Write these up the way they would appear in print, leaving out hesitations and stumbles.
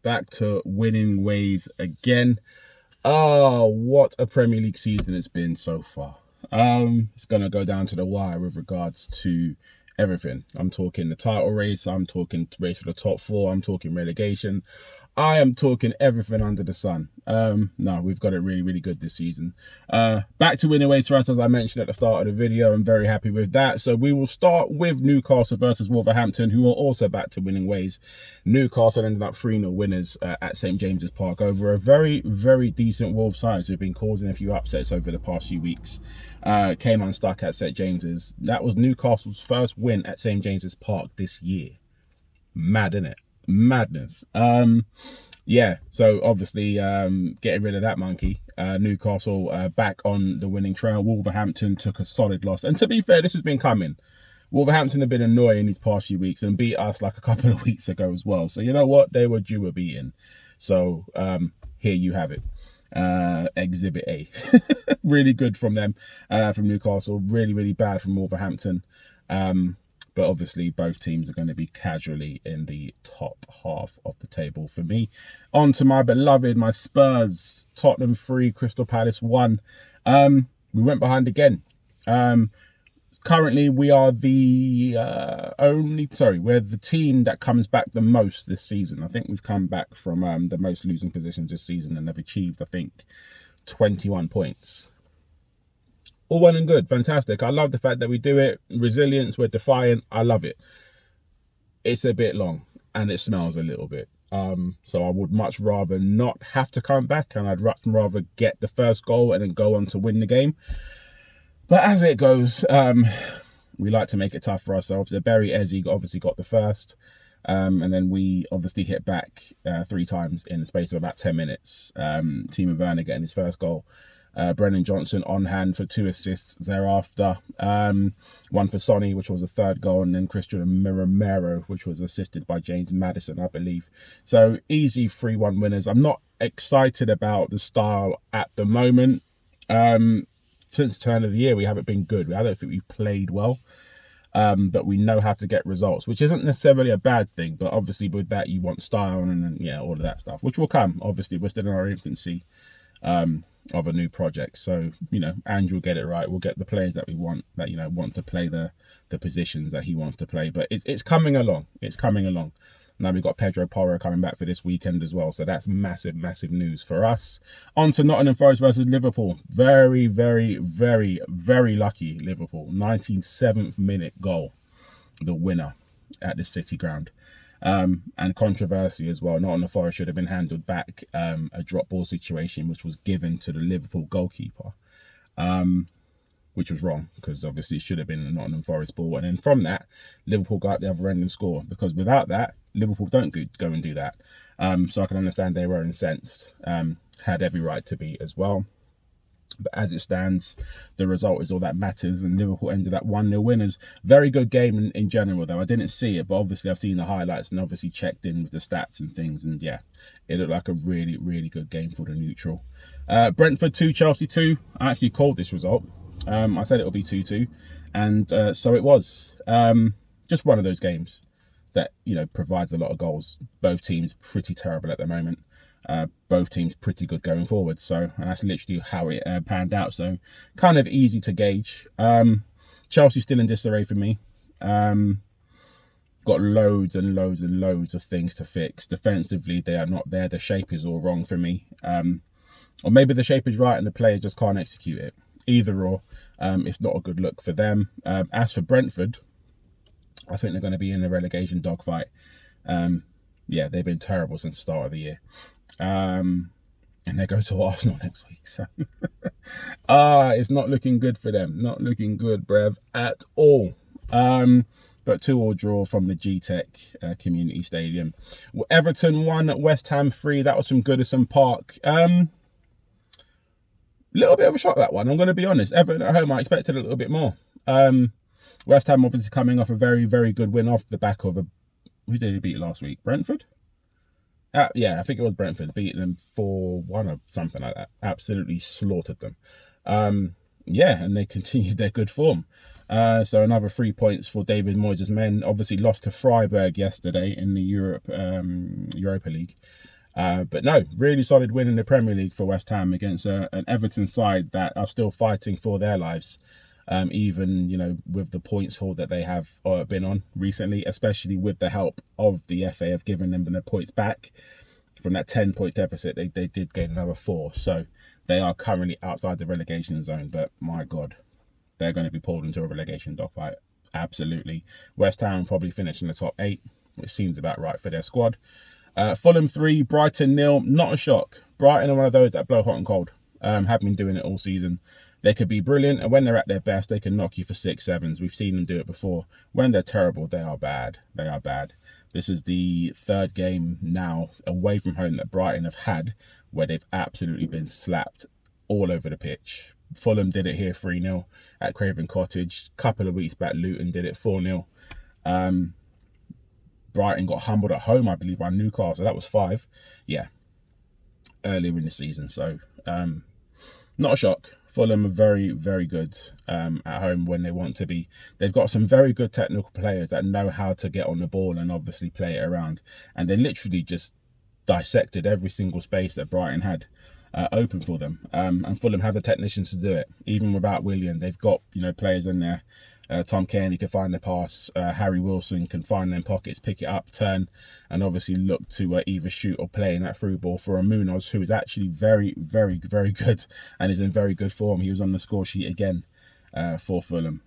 back to winning ways again. Oh, what a Premier League season it's been so far. It's going to go down to the wire with regards to everything. I'm talking the title race, I'm talking race for the top four, I'm talking relegation. I am talking everything under the sun. No, we've got it really, really good this season. Back to winning ways for us, as I mentioned at the start of the video. I'm very happy with that. So we will start with Newcastle versus Wolverhampton, who are also back to winning ways. Newcastle ended up 3-0 winners at St James's Park over a very, very decent Wolves side who've been causing a few upsets over the past few weeks. Came unstuck at St James's. That was Newcastle's first win at St James's Park this year. Mad, innit? Madness. Yeah, so obviously getting rid of that monkey. Newcastle back on the winning trail. Wolverhampton took a solid loss, and to be fair, this has been coming. Wolverhampton have been annoying these past few weeks and beat us like a couple of weeks ago as well, so you know what, they were due a beating. So here you have it. Exhibit A. Really good from them, from Newcastle. Really, really bad from Wolverhampton. But obviously both teams are going to be casually in the top half of the table for me. On to my beloved, my Spurs. Tottenham 3, Crystal Palace 1. We went behind again. Currently we are the we're the team that comes back the most this season. I think we've come back from the most losing positions this season and have achieved, I think, 21 points. All well and good, fantastic. I love the fact that we do it. Resilience, we're defiant. I love it. It's a bit long and it smells a little bit. So I would much rather not have to come back, and I'd rather get the first goal and then go on to win the game. But as it goes, we like to make it tough for ourselves. Barry Eze obviously got the first, and then we obviously hit back 3 times in the space of about 10 minutes. Timo Werner getting his first goal. Brennan Johnson on hand for 2 assists thereafter. One for Sonny, which was a 3rd goal, and then Christian Romero, which was assisted by James Maddison, I believe. So easy 3-1 winners. I'm not excited about the style at the moment. Since the turn of the year, we haven't been good. I don't think we've played well. But we know how to get results, which isn't necessarily a bad thing. But obviously with that, you want style and yeah, all of that stuff, which will come. Obviously, we're still in our infancy of a new project. So, you know, Andrew will get it right. We'll get the players that we want, that, you know, want to play the positions that he wants to play. But it's coming along. It's coming along. Now we've got Pedro Porro coming back for this weekend as well. So that's massive, massive news for us. On to Nottingham Forest versus Liverpool. Very, very, very, very lucky Liverpool. 97th minute goal. The winner at the City ground. And controversy as well. Nottingham Forest should have been handled back. A drop ball situation which was given to the Liverpool goalkeeper. Which was wrong, because obviously it should have been a Nottingham Forest ball. And then from that, Liverpool got the other end and score. Because without that, Liverpool don't go and do that. So I can understand they were incensed. Had every right to be as well. But as it stands, the result is all that matters, and Liverpool ended up 1-0 winners. Very good game in general, though. I didn't see it, but obviously I've seen the highlights and obviously checked in with the stats and things. And yeah, it looked like a really, really good game for the neutral. Brentford 2, Chelsea 2. I actually called this result. I said it would be 2-2, and so it was. Just one of those games that, you know, provides a lot of goals. Both teams pretty terrible at the moment. Both teams pretty good going forward. So, and that's literally how it panned out. So kind of easy to gauge. Chelsea still in disarray for me. Got loads and loads and loads of things to fix. Defensively, they are not there. The shape is all wrong for me. Or maybe the shape is right and the players just can't execute it. Either or, it's not a good look for them. As for Brentford, I think they're going to be in a relegation dogfight. Yeah, they've been terrible since the start of the year. And they go to Arsenal next week. So it's not looking good for them. Not looking good, bruv, at all. But 2-2 draw from the G-Tech Community Stadium. Everton 1, West Ham 3. That was from Goodison Park. Little bit of a shock, that one. I'm going to be honest. Everton at home, I expected a little bit more. West Ham obviously coming off a very, very good win off the back of a... Who did he beat last week? Brentford? Yeah, I think it was Brentford. Beating them 4-1 or something like that. Absolutely slaughtered them. Yeah, and they continued their good form. So another 3 points for David Moyes' men. Obviously lost to Freiburg yesterday in the Europa League. But no, really solid win in the Premier League for West Ham against an Everton side that are still fighting for their lives. Even, with the points haul that they have been on recently, especially with the help of the FA of giving them the points back from that 10-point deficit, they did gain another 4. So they are currently outside the relegation zone, but my God, they're going to be pulled into a relegation dogfight. Absolutely. West Ham probably finish in the top 8, which seems about right for their squad. Fulham 3, Brighton 0. Not a shock. Brighton are one of those that blow hot and cold. Have been doing it all season. They could be brilliant, and when they're at their best, they can knock you for 6-7s. We've seen them do it before. When they're terrible, they are bad. They are bad. This is the 3rd game now away from home that Brighton have had where they've absolutely been slapped all over the pitch. Fulham did it here 3-0 at Craven Cottage. A couple of weeks back, Luton did it 4-0. Brighton got humbled at home, I believe, by Newcastle. That was 5. Yeah, earlier in the season. So, not a shock. Fulham are very, very good at home when they want to be. They've got some very good technical players that know how to get on the ball and obviously play it around. And they literally just dissected every single space that Brighton had open for them. And Fulham have the technicians to do it. Even without Willian, they've got players in there. Tom Cairney can find the pass. Harry Wilson can find them pockets, pick it up, turn, and obviously look to either shoot or play in that through ball for a Munoz, who is actually very, very, very good and is in very good form. He was on the score sheet again for Fulham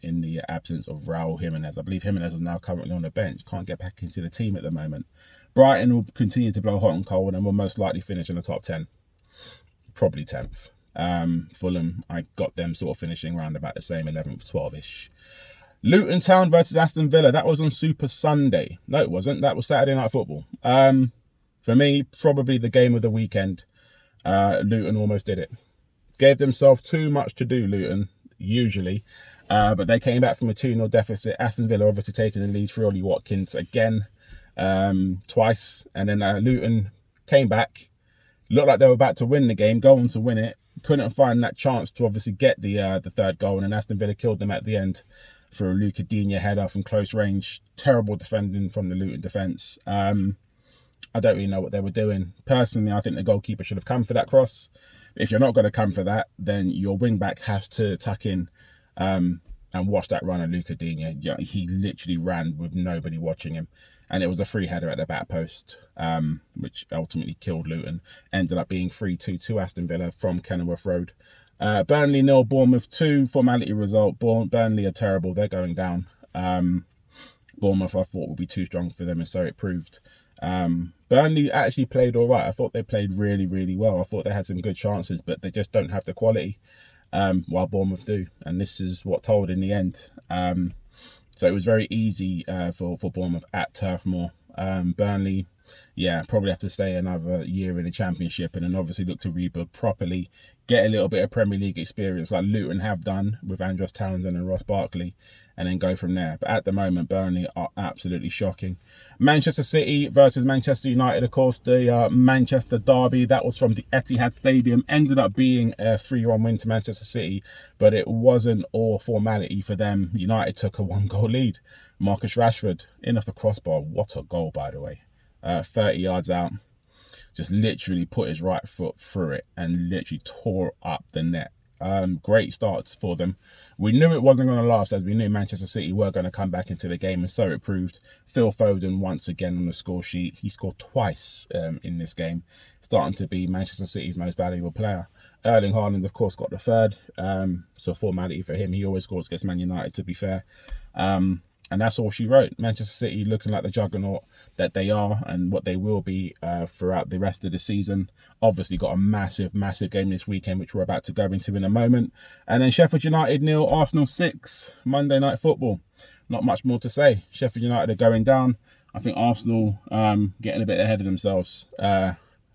in the absence of Raul Jimenez. I believe Jimenez is now currently on the bench. Can't get back into the team at the moment. Brighton will continue to blow hot and cold and will most likely finish in the top 10. Probably 10th. Fulham, I got them sort of finishing around about the same 11th, 12-ish. Luton Town versus Aston Villa. That was on Super Sunday. No, it wasn't. That was Saturday Night Football. For me, probably the game of the weekend. Luton almost did it. Gave themselves too much to do, Luton, usually. But they came back from a 2-0 deficit. Aston Villa obviously taking the lead for Ollie Watkins again, twice. And then Luton came back. Looked like they were about to win the game, go on to win it. Couldn't find that chance to obviously get the 3rd goal, and then Aston Villa killed them at the end for a Luca Digne header from close range. Terrible defending from the Luton defence. I don't really know what they were doing. Personally, I think the goalkeeper should have come for that cross. If you're not going to come for that, then your wing-back has to tuck in and watch that run of Luca Digne. Yeah, he literally ran with nobody watching him. And it was a free header at the back post, which ultimately killed Luton. Ended up being 3-2 to Aston Villa from Kenilworth Road. Burnley 0, Bournemouth 2. Formality result. Burnley are terrible. They're going down. Bournemouth, I thought, would be too strong for them, and so it proved. Burnley actually played all right. I thought they played really, really well. I thought they had some good chances, but they just don't have the quality, while Bournemouth do. And this is what told in the end. So it was very easy for Bournemouth at Turf Moor. Burnley, probably have to stay another year in the Championship and then obviously look to rebuild properly, get a little bit of Premier League experience like Luton have done with Andros Townsend and Ross Barkley, and then go from there. But at the moment, Burnley are absolutely shocking. Manchester City versus Manchester United, of course, the Manchester derby. That was from the Etihad Stadium. Ended up being a 3-1 win to Manchester City, but it wasn't all formality for them. United took a 1-goal lead. Marcus Rashford, in off the crossbar. What a goal, by the way. 30 yards out. Just literally put his right foot through it and literally tore up the net. Great starts for them. We knew it wasn't going to last, as we knew Manchester City were going to come back into the game, and so it proved. Phil Foden once again on the score sheet. He scored twice in this game, starting to be Manchester City's most valuable player. Erling Haaland, of course, got the 3rd. So formality for him. He always scores against Man United, to be fair. And that's all she wrote. Manchester City looking like the juggernaut that they are and what they will be throughout the rest of the season. Obviously got a massive, massive game this weekend, which we're about to go into in a moment. And then Sheffield United 0, Arsenal 6, Monday Night Football. Not much more to say. Sheffield United are going down. I think Arsenal getting a bit ahead of themselves.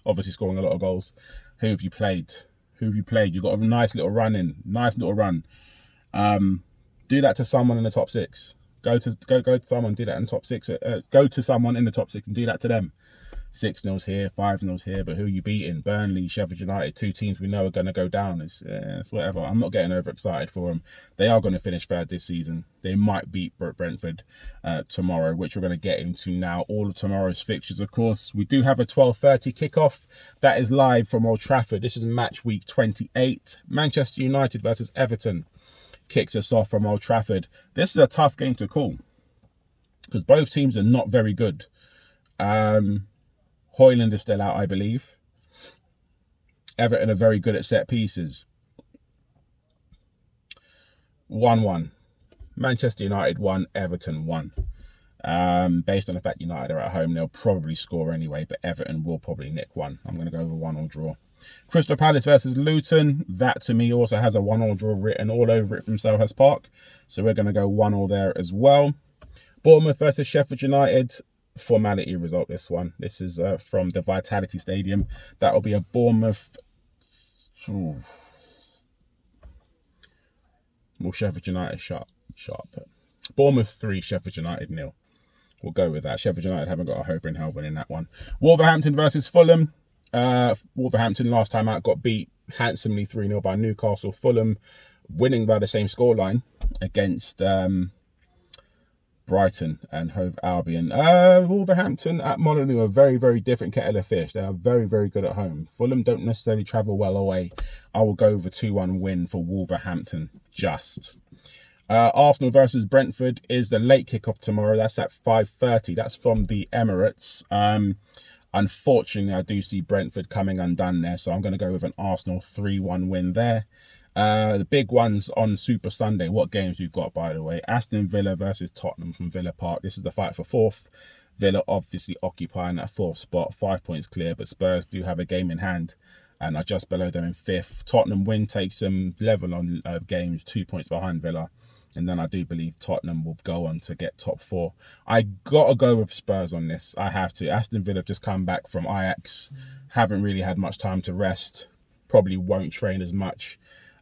Obviously scoring a lot of goals. Who have you played? You've got a nice little run in. Do that to someone in the top 6. Go to someone, do that in the top 6. Go to someone in the top 6 and do that to them. 6-0 here, 5-0 here, but who are you beating? Burnley, Sheffield United, two teams we know are going to go down. It's whatever. I'm not getting overexcited for them. They are going to finish third this season. They might beat Brentford tomorrow, which we're going to get into now. All of tomorrow's fixtures, of course. We do have a 12:30 kickoff. That is live from Old Trafford. This is match week 28. Manchester United versus Everton kicks us off from Old Trafford. This is a tough game to call because both teams are not very good. Højlund is still out, I believe. Everton are very good at set pieces. 1-1. Manchester United 1, Everton 1. Based on the fact United are at home, they'll probably score anyway, but Everton will probably nick one. I'm going to go over 1-1 draw. Crystal Palace versus Luton. That to me also has a 1-1 draw written all over it from Selhurst Park. So we're going to go 1-1 there as well. Bournemouth versus Sheffield United. Formality result, this one. This is from the Vitality Stadium. That will be a Bournemouth. Well, Sheffield United sharp. Bournemouth 3, Sheffield United 0. We'll go with that. Sheffield United haven't got a hope in hell winning that one. Wolverhampton versus Fulham. Wolverhampton last time out got beat handsomely 3-0 by Newcastle. Fulham winning by the same scoreline against Brighton and Hove Albion. Wolverhampton at Molineux are a very, very different kettle of fish. They are very, very good at home. Fulham don't necessarily travel well away. I will go with a 2-1 win for Wolverhampton just. Arsenal versus Brentford is the late kickoff tomorrow. That's at 5:30. That's from the Emirates. Unfortunately, I do see Brentford coming undone there, so I'm going to go with an Arsenal 3-1 win there. The big ones on Super Sunday. What games we've got, by the way? Aston Villa versus Tottenham from Villa Park. This is the fight for fourth. Villa obviously occupying that fourth spot, 5 points clear, but Spurs do have a game in hand and are just below them in fifth. Tottenham win takes them level on games, 2 points behind Villa. And then I do believe Tottenham will go on to get top four. I got to go with Spurs on this. I have to. Aston Villa have just come back from Ajax. Haven't really had much time to rest. Probably won't train as much.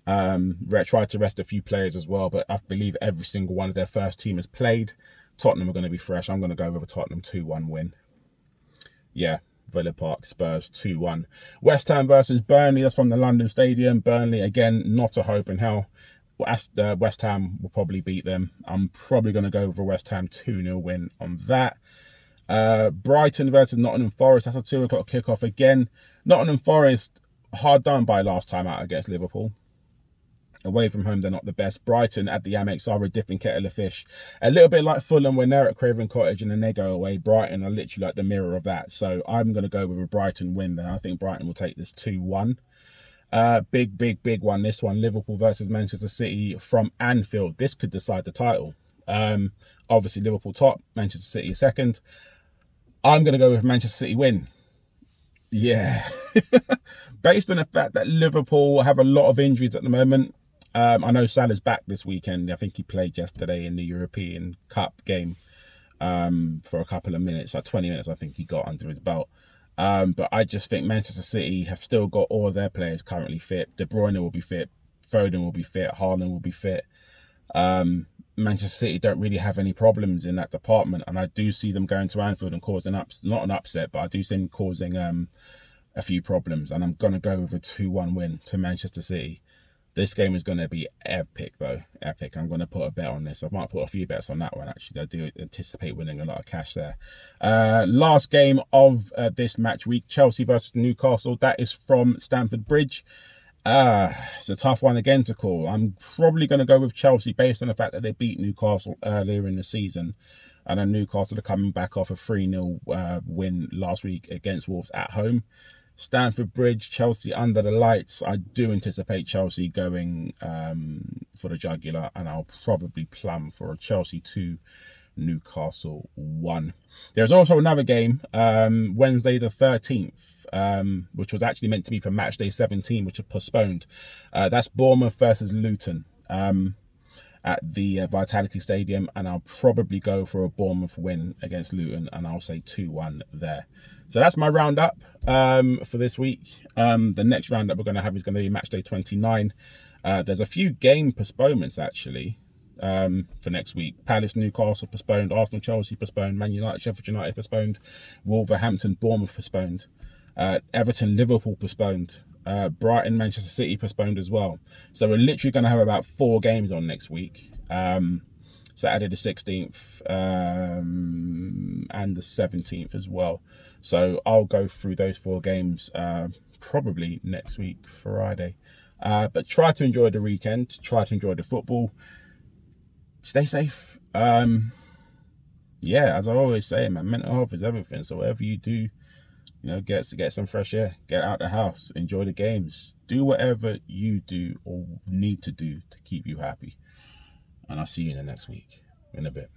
Tried to rest a few players as well, but I believe every single one of their first team has played. Tottenham are going to be fresh. I'm going to go with a Tottenham 2-1 win. Yeah, Villa Park, Spurs 2-1. West Ham versus Burnley. That's from the London Stadium. Burnley, again, not a hope in hell. West Ham will probably beat them. I'm probably going to go with a West Ham 2-0 win on that. Brighton versus Nottingham Forest. That's a 2 o'clock kickoff again. Nottingham Forest, hard done by last time out against Liverpool. Away from home, they're not the best. Brighton at the Amex are a different kettle of fish. A little bit like Fulham when they're at Craven Cottage and then they go away. Brighton are literally like the mirror of that. So I'm going to go with a Brighton win there. I think Brighton will take this 2-1. Big one. This one, Liverpool versus Manchester City from Anfield. This could decide the title. Obviously, Liverpool top, Manchester City second. I'm going to go with Manchester City win. Yeah. Based on the fact that Liverpool have a lot of injuries at the moment. I know Salah's back this weekend. I think he played yesterday in the European Cup game for a couple of minutes, like 20 minutes I think he got under his belt. But I just think Manchester City have still got all of their players currently fit. De Bruyne will be fit. Foden will be fit. Haaland will be fit. Manchester City don't really have any problems in that department. And I do see them going to Anfield and causing, not an upset, but I do see them causing a few problems. And I'm going to go with a 2-1 win to Manchester City. This game is going to be epic, though. Epic. I'm going to put a bet on this. I might put a few bets on that one, actually. I do anticipate winning a lot of cash there. Last game of this match week, Chelsea versus Newcastle. That is from Stamford Bridge. It's a tough one again to call. I'm probably going to go with Chelsea based on the fact that they beat Newcastle earlier in the season. And then Newcastle are coming back off a 3-0 win last week against Wolves at home. Stamford Bridge, Chelsea under the lights. I do anticipate Chelsea going for the jugular, and I'll probably plumb for a Chelsea 2, Newcastle 1. There's also another game, Wednesday the 13th, which was actually meant to be for match day 17, which are postponed. That's Bournemouth versus Luton at the Vitality Stadium, and I'll probably go for a Bournemouth win against Luton, and I'll say 2-1 there. So that's my roundup for this week. The next roundup we're going to have is going to be match day 29. There's a few game postponements, actually. for next week. Palace, Newcastle postponed. Arsenal, Chelsea postponed. Man United, Sheffield United postponed. Wolverhampton, Bournemouth postponed. Everton, Liverpool postponed. Brighton, Manchester City postponed as well. So we're literally going to have about 4 games on next week. Saturday the 16th and the 17th as well. So I'll go through those 4 games probably next week, Friday. But try to enjoy the weekend. Try to enjoy the football. Stay safe. Yeah, as I always say, man, mental health is everything. So whatever you do, get some fresh air. Get out the house. Enjoy the games. Do whatever you do or need to do to keep you happy. And I'll see you in the next week. In a bit.